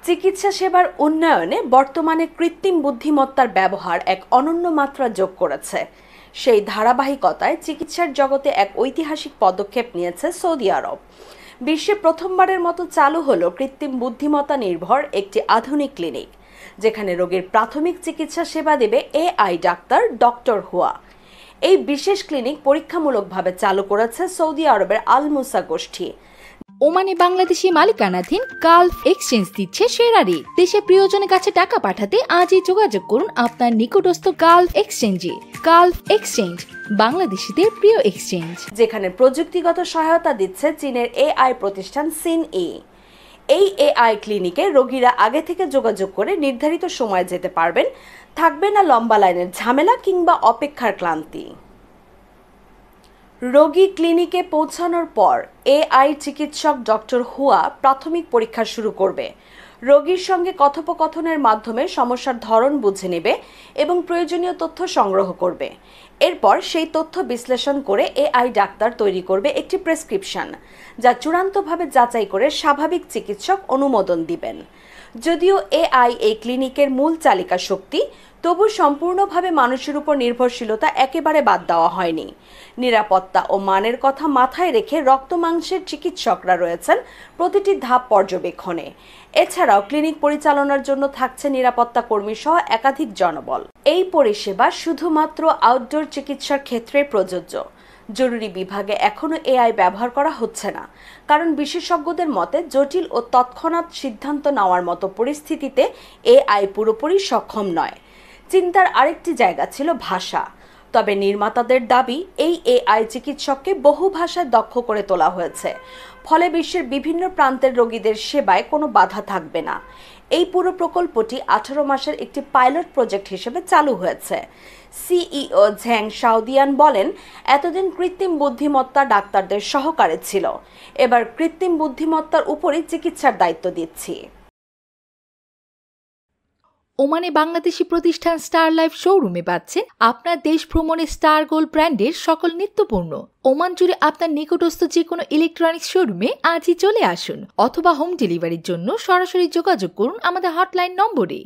চিকিৎসা সেবার উন্নয়নে বর্তমানে কৃত্রিম বুদ্ধিমত্তার ব্যবহার এক অনন্য মাত্রা যোগ করেছে। সেই ধারাবাহিকতায় চিকিৎসার জগতে এক ঐতিহাসিক পদক্ষেপ নিয়েছে সৌদি আরব। বিশ্বে প্রথমবারের মতো চালু হলো কৃত্রিম বুদ্ধিমত্তা নির্ভর একটি আধুনিক ক্লিনিক, যেখানে রোগীর প্রাথমিক চিকিৎসা সেবা দেবে এআই ডাক্তার ডক্টর হুয়া। এই বিশেষ ক্লিনিক পরীক্ষামূলকভাবে চালু করেছে সৌদি আরবের আল মুসা গোষ্ঠী। ওমানে বাংলাদেশি মালিকানাধীন গালফ এক্সচেঞ্জ দিচ্ছে সেরা রেট। দেশে প্রিয়জনের কাছে টাকা পাঠাতে আজই যোগাযোগ করুন আপনার নিকটস্থ গালফ এক্সচেঞ্জে। গালফ এক্সচেঞ্জ, বাংলাদেশিদের প্রিয় এক্সচেঞ্জ, যেখানে প্রযুক্তিগত সহায়তা দিচ্ছে চীনের এআই প্রতিষ্ঠান সিন ই। এই এআই ক্লিনিকে রোগীরা আগে থেকে যোগাযোগ করে নির্ধারিত সময়ে যেতে পারবেন, থাকবে না লম্বা লাইনের ঝামেলা কিংবা অপেক্ষার ক্লান্তি। রোগী ক্লিনিকে পৌঁছানোর পর এআই চিকিৎসক ডক্টর হুয়া প্রাথমিক পরীক্ষা শুরু করবে। রোগীর সঙ্গে কথোপকথনের মাধ্যমে সমস্যার ধরন বুঝে নেবে এবং প্রয়োজনীয় তথ্য সংগ্রহ করবে। এরপর সেই তথ্য বিশ্লেষণ করে এআই ডাক্তার তৈরি করবে একটি প্রেসক্রিপশন, যা চূড়ান্তভাবে যাচাই করে স্বাভাবিক চিকিৎসক অনুমোদন দিবেন। যদিও এআই এই ক্লিনিকের মূল চালিকা শক্তি, তবু সম্পূর্ণভাবে মানুষের উপর নির্ভরশীলতা একেবারে বাদ দেওয়া হয়নি। নিরাপত্তা ও মানের কথা মাথায় রেখে রক্ত মাংসের চিকিৎসকরা রয়েছেন প্রতিটি ধাপ পর্যবেক্ষণে। এছাড়াও ক্লিনিক পরিচালনার জন্য থাকছে নিরাপত্তা কর্মী সহ একাধিক জনবল। এই পরিষেবা শুধুমাত্র আউটডোর চিকিৎসার ক্ষেত্রে প্রযোজ্য। জরুরি বিভাগে এখনও এআই ব্যবহার করা হচ্ছে না, কারণ বিশেষজ্ঞদের মতে জটিল ও তৎক্ষণাৎ সিদ্ধান্ত নেওয়ার মতো পরিস্থিতিতে এআই পুরোপুরি সক্ষম নয়। চিন্তার আরেকটি জায়গা ছিল ভাষা। তবে নির্মাতাদের দাবি, এই এআই চিকিৎসককে বহু ভাষায় দক্ষ করে তোলা হয়েছে, ফলে বিশ্বের বিভিন্ন প্রান্তের রোগীদের সেবায় কোনো বাধা থাকবে না। এই পুরো প্রকল্পটি 18 মাসের একটি পাইলট প্রজেক্ট হিসেবে চালু হয়েছে। সিইও ঝ্যাং শাওদিয়ান বলেন, এতদিন কৃত্রিম বুদ্ধিমত্তা ডাক্তারদের সহকারে ছিল, এবার কৃত্রিম বুদ্ধিমত্তার উপরই চিকিৎসার দায়িত্ব দিচ্ছি। ওমানে বাংলাদেশি প্রতিষ্ঠান স্টার লাইফ শোরুমে পাচ্ছেন আপনার দেশ ভ্রমণে স্টার গোল্ড ব্র্যান্ডের সকল নিত্যপণ্য। ওমান জুড়ে আপনার নিকটস্থ যে কোনো ইলেকট্রনিক্স শোরুমে আজই চলে আসুন, অথবা হোম ডেলিভারির জন্য সরাসরি যোগাযোগ করুন আমাদের হটলাইন নম্বরে।